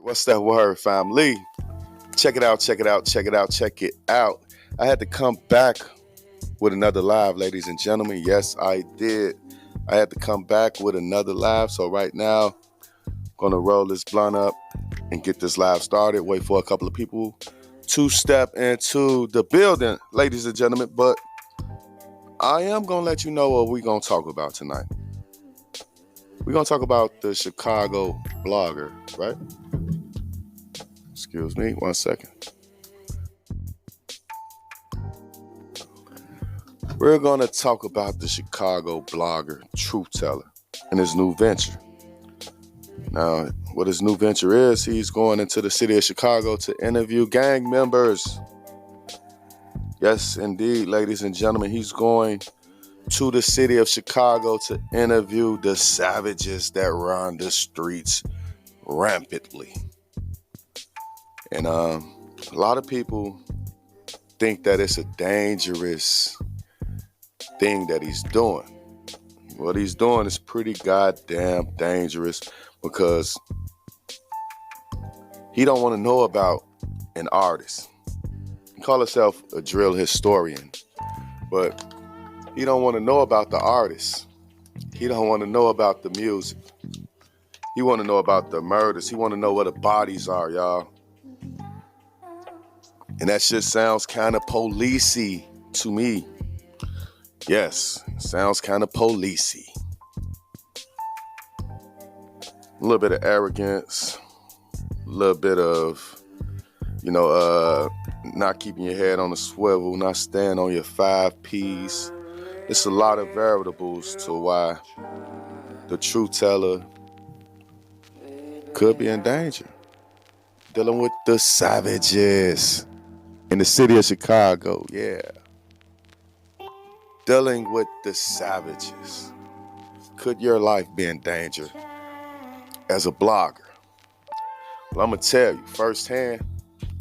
What's that word, family? Check it out, check it out, check it out, check it out. I had to come back with another live, ladies and gentlemen. Yes, I did. I had to come back with another live. So right now, I'm going to roll this blunt up and get this live started. Wait for a couple of people to step into the building, ladies and gentlemen. But I am going to let you know what we're going to talk about tonight. We're going to talk about the Chicago blogger, right? Excuse me, 1 second. We're going to talk about the Chicago blogger, Truth Teller, and his new venture. Now, what his new venture is, he's going into the city of Chicago to interview gang members. Yes, indeed, ladies and gentlemen, he's going to the city of Chicago to interview the savages that run the streets rampantly. And a lot of people think that it's a dangerous thing that he's doing. What he's doing is pretty goddamn dangerous because he don't want to know about an artist. He call himself a drill historian, but he don't want to know about the artist. He don't want to know about the music. He want to know about the murders. He want to know where the bodies are, y'all. And that shit sounds kind of policey to me. Yes, sounds kind of policey. A little bit of arrogance, a little bit of, not keeping your head on a swivel, not staying on your 5 Ps. It's a lot of variables to why the truth teller could be in danger. Dealing with the savages in the city of Chicago, yeah. Dealing with the savages. Could your life be in danger as a blogger? Well, I'm going to tell you firsthand,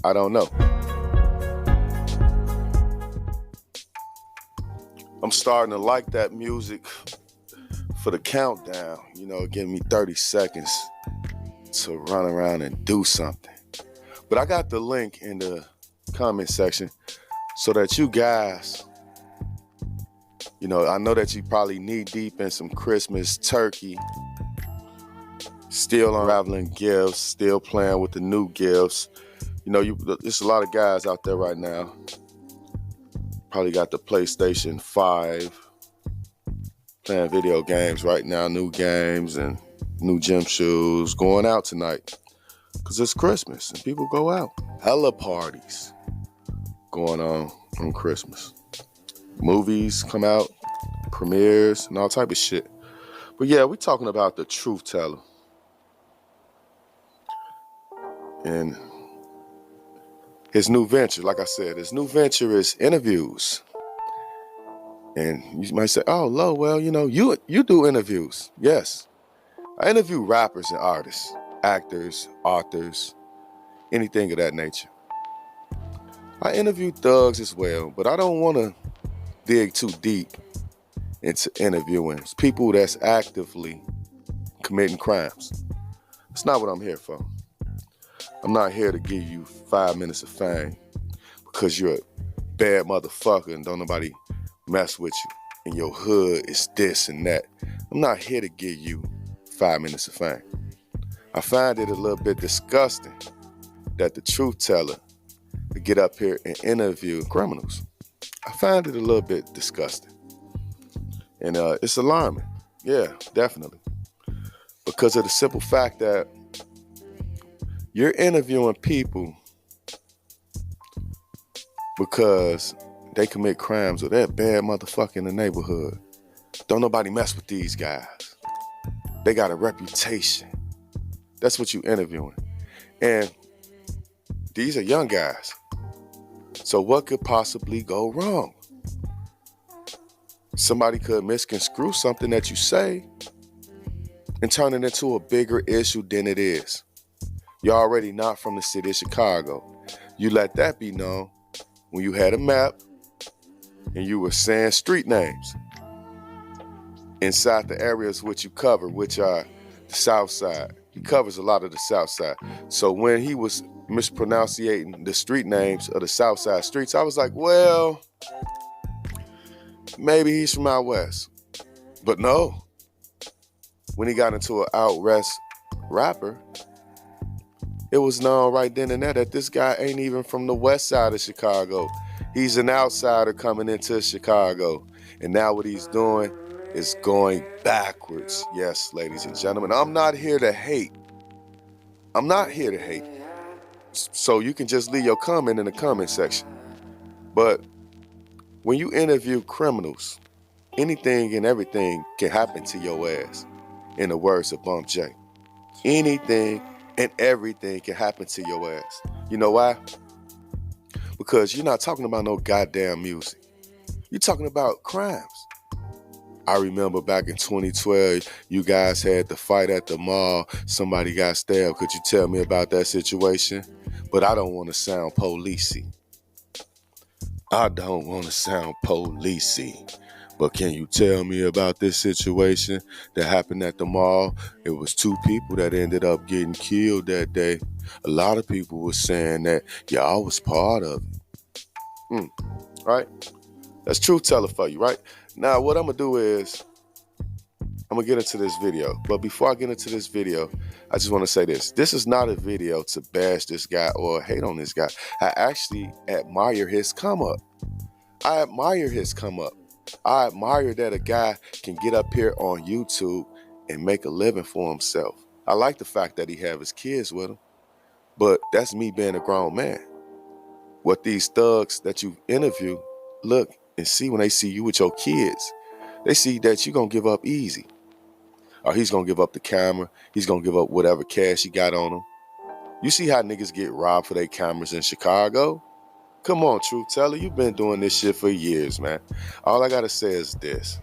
I don't know. I'm starting to like that music for the countdown, giving me 30 seconds to run around and do something. But I got the link in the comment section so that you guys, I know that you probably knee deep in some Christmas turkey, still unraveling gifts, still playing with the new gifts. There's a lot of guys out there right now. Probably got the PlayStation 5, playing video games right now, new games and new gym shoes, going out tonight because it's Christmas and people go out. Hella parties going on Christmas. Movies come out, premieres, and all type of shit. But yeah, we're talking about the truth teller. And his new venture, like I said, his new venture is interviews. And you might say, oh, Lo, well, you do interviews. Yes. I interview rappers and artists, actors, authors, anything of that nature. I interview thugs as well, but I don't want to dig too deep into interviewing people that's actively committing crimes. That's not what I'm here for. I'm not here to give you 5 minutes of fame because you're a bad motherfucker and don't nobody mess with you. And your hood is this and that. I'm not here to give you 5 minutes of fame. I find it a little bit disgusting that the truth teller would get up here and interview criminals. I find it a little bit disgusting. And it's alarming. Yeah, definitely. Because of the simple fact that you're interviewing people because they commit crimes or they're a bad motherfucker in the neighborhood. Don't nobody mess with these guys. They got a reputation. That's what you're interviewing. And these are young guys. So what could possibly go wrong? Somebody could misconstrue something that you say and turn it into a bigger issue than it is. You're already not from the city of Chicago. You let that be known when you had a map and you were saying street names inside the areas which you cover, which are the South Side, He covers a lot of the South Side. So when he was mispronouncing the street names of the South Side streets, I was like, well, maybe he's from out west. But no, when he got into an out west rapper, it was known right then and there that this guy ain't even from the west side of Chicago. He's an outsider coming into Chicago. And now what he's doing is going backwards. Yes, ladies and gentlemen, I'm not here to hate. I'm not here to hate. So you can just leave your comment in the comment section. But when you interview criminals, anything and everything can happen to your ass. In the words of Bump J. Anything and everything can happen to your ass. You know why? Because you're not talking about no goddamn music. You're talking about crimes. I remember back in 2012, you guys had the fight at the mall. Somebody got stabbed. Could you tell me about that situation? But I don't want to sound policey. I don't want to sound policey. But can you tell me about this situation that happened at the mall? It was 2 people that ended up getting killed that day. A lot of people were saying that y'all was part of it. Right? That's truth teller for you, right? Now, what I'm going to do is I'm going to get into this video. But before I get into this video, I just want to say this. This is not a video to bash this guy or hate on this guy. I actually admire his come up. I admire his come up. I admire that a guy can get up here on YouTube and make a living for himself. I like the fact that he have his kids with him. But that's me being a grown man. What these thugs that you interview look and see when they see you with your kids, they see that you're going to give up easy. Or he's going to give up the camera. He's going to give up whatever cash he got on him. You see how niggas get robbed for their cameras in Chicago? Come on, truth teller. You've been doing this shit for years, man. All I got to say is this.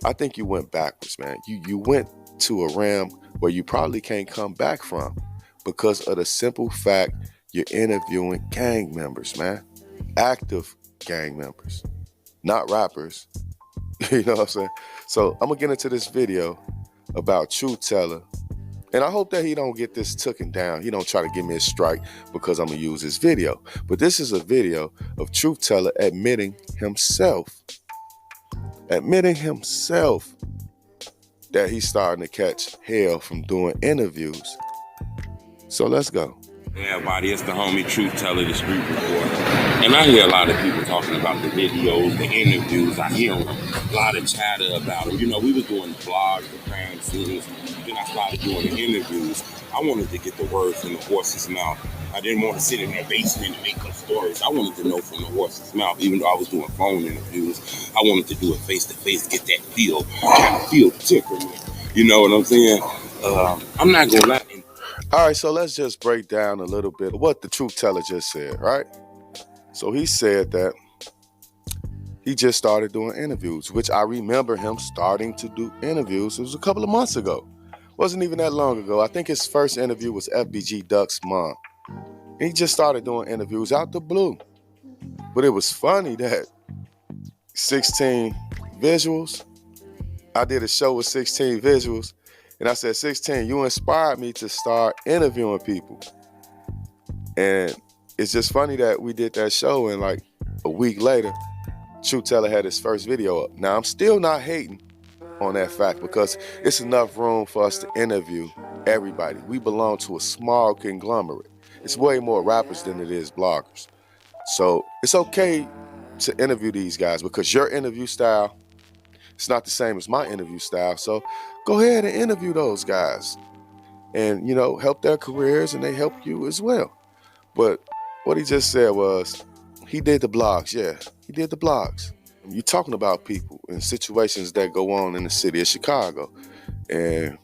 I think you went backwards, man. You went to a realm where you probably can't come back from because of the simple fact you're interviewing gang members, man. Active gang members, not rappers. You know what I'm saying? So I'm gonna get into this video about Truth Teller, and I hope that he don't get this taken down. He don't try to give me a strike because I'm gonna use this video. But this is a video of Truth Teller admitting himself that he's starting to catch hell from doing interviews. So let's go. Everybody, it's the homie Truth Teller, the street reporter. And I hear a lot of people talking about the videos, the interviews. I hear a lot of chatter about them. You know, we was doing vlogs, the crime scenes. Then I started doing the interviews. I wanted to get the word from the horse's mouth. I didn't want to sit in their basement and make up stories. I wanted to know from the horse's mouth. Even though I was doing phone interviews, I wanted to do it face-to-face, get that feel, kind of feel the temperament. You know what I'm saying? I'm not going to lie. All right, so let's just break down a little bit of what the Truth Teller just said, right? So he said that he just started doing interviews, which I remember him starting to do interviews. It was a couple of months ago. Wasn't even that long ago. I think his first interview was FBG Duck's mom. And he just started doing interviews out the blue. But it was funny that 16 visuals, I did a show with 16 visuals, and I said, 16, you inspired me to start interviewing people. And it's just funny that we did that show, and like a week later, Truth Teller had his first video up. Now, I'm still not hating on that fact because it's enough room for us to interview everybody. We belong to a small conglomerate. It's way more rappers than it is bloggers. So it's okay to interview these guys because your interview style, it's not the same as my interview style. So go ahead and interview those guys and, you know, help their careers, and they help you as well. But what he just said was he did the blogs. Yeah, he did the blogs. You're talking about people and situations that go on in the city of Chicago. And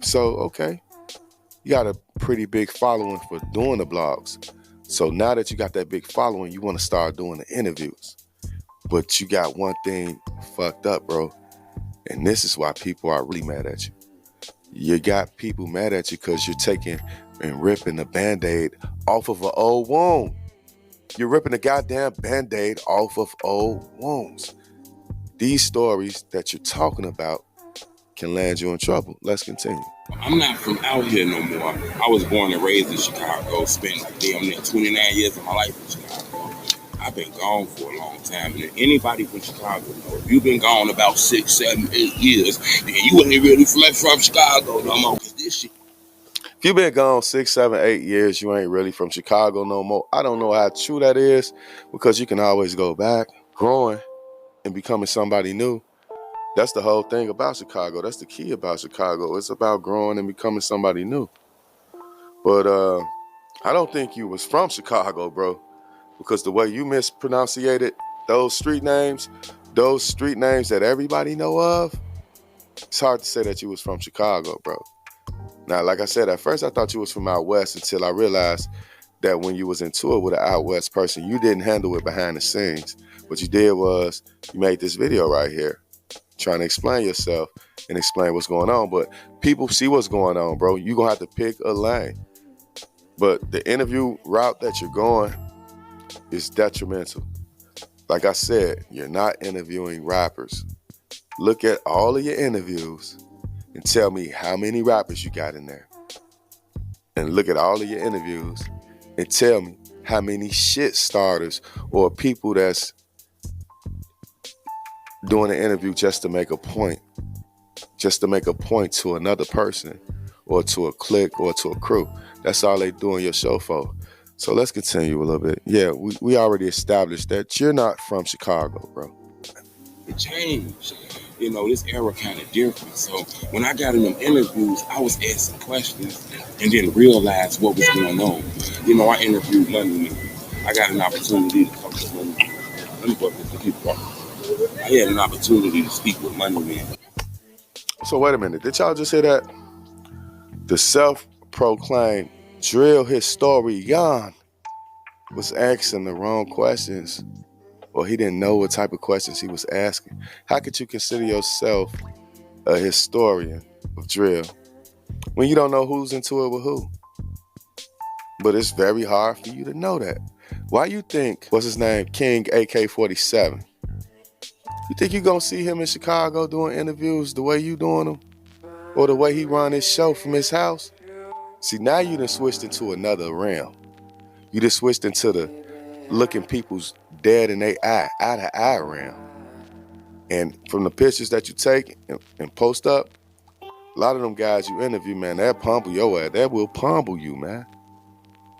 so, okay, you got a pretty big following for doing the blogs. So now that you got that big following, you want to start doing the interviews. But you got one thing fucked up, bro. And this is why people are really mad at you. You got people mad at you because you're taking and ripping the Band-Aid off of an old wound. You're ripping the goddamn Band-Aid off of old wounds. These stories that you're talking about can land you in trouble. Let's continue. I'm not from out here no more. I was born and raised in Chicago, spent like damn near 29 years of my life in Chicago. I've been gone for a long time, and if anybody from Chicago know, if you've been gone about 6, 7, 8 years, then you ain't really from Chicago no more. 'Cause this shit. If you've been gone 6, 7, 8 years, you ain't really from Chicago no more. I don't know how true that is because you can always go back, growing and becoming somebody new. That's the whole thing about Chicago. That's the key about Chicago. It's about growing and becoming somebody new. But I don't think you was from Chicago, bro, because the way you mispronunciated those street names that everybody know of, it's hard to say that you was from Chicago, bro. Now, like I said, at first I thought you was from out west until I realized that when you was in tour with an out west person, you didn't handle it behind the scenes. What you did was you made this video right here trying to explain yourself and explain what's going on. But people see what's going on, bro. You're going to have to pick a lane. But the interview route that you're going is detrimental. Like I said, you're not interviewing rappers. Look at all of your interviews and tell me how many rappers you got in there. And look at all of your interviews and tell me how many shit starters or people that's doing an interview just to make a point to another person or to a clique or to a crew. That's all they doing your show for. So let's continue a little bit. Yeah, we already established that you're not from Chicago, bro. It changed. You know, this era kind of different. So when I got in them interviews, I was asking questions and then realized what was going on. You know, I interviewed Money Man. I got an opportunity to talk to Money Man. Let me go up to keep walking. I had an opportunity to speak with Money Man. So wait a minute. Did y'all just hear that? The self-proclaimed drill historian was asking the wrong questions, or he didn't know what type of questions he was asking. How could you consider yourself a historian of drill when you don't know who's into it with who? But it's very hard for you to know that. Why you think, what's his name, King AK-47? You think you gonna see him in Chicago doing interviews the way you doing them? Or the way he run his show from his house? See, now you done switched into another realm. You just switched into the looking people's dead in their eye to eye realm. And from the pictures that you take and post up, a lot of them guys you interview, man, they'll pummel your ass. They will pummel you, man.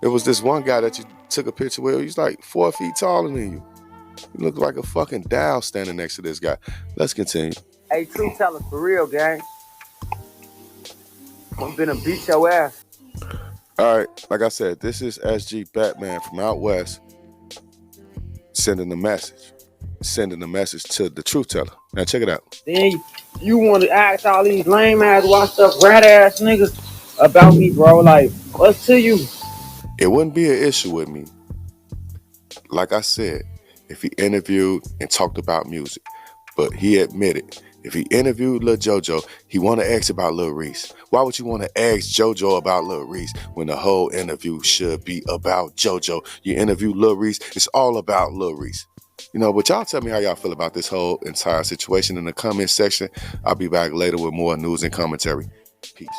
There was this one guy that you took a picture with. He's like 4 feet taller than you. You look like a fucking Dow standing next to this guy. Let's continue. Hey, true teller, for real, gang. I'm finna beat your ass. All right, like I said, this is SG Batman from out west sending a message to the truth teller. Now check it out. Then you want to ask all these lame ass, washed up, rat ass niggas about me, bro. Like, what's to you? It wouldn't be an issue with me, like I said, if he interviewed and talked about music. But he admitted, if he interviewed Lil Jojo, he want to ask about Lil Reese. Why would you want to ask Jojo about Lil Reese when the whole interview should be about Jojo? You interview Lil Reese, it's all about Lil Reese. You know, but y'all tell me how y'all feel about this whole entire situation in the comment section. I'll be back later with more news and commentary. Peace.